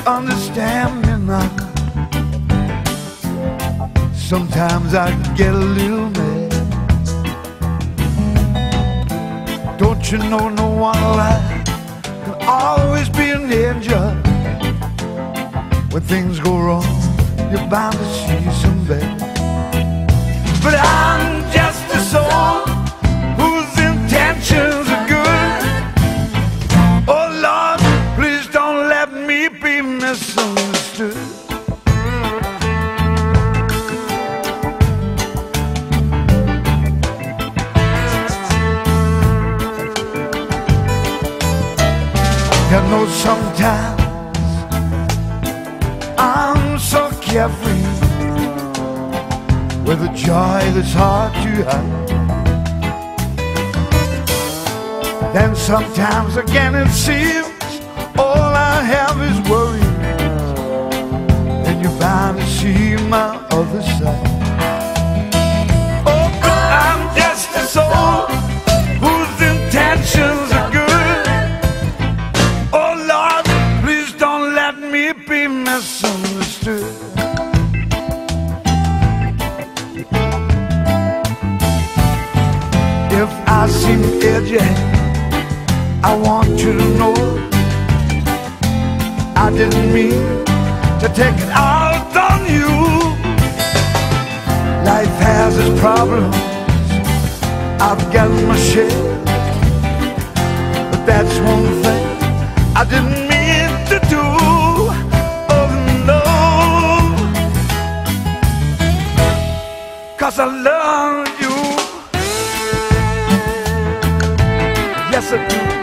understand me now. Sometimes I get a little mad. Don't you know no one alive can always be an angel? When things go wrong, you're bound to see some bad. But I'm just a soul whose intentions are good. Oh Lord, please don't let me be misunderstood. You know sometimes I'm so carefree with a joy that's hard to hide. Then sometimes again it seems all I have is worries, and you're bound to see my other side. Oh, but I'm just a soul whose intentions are good. Oh Lord, please don't let me be misunderstood. If I seem edgy, I want you to know I didn't mean to take it out on you. Life has its problems, I've got my share, but that's one thing I didn't mean to do. Oh no, 'cause I love you. Yes, I do.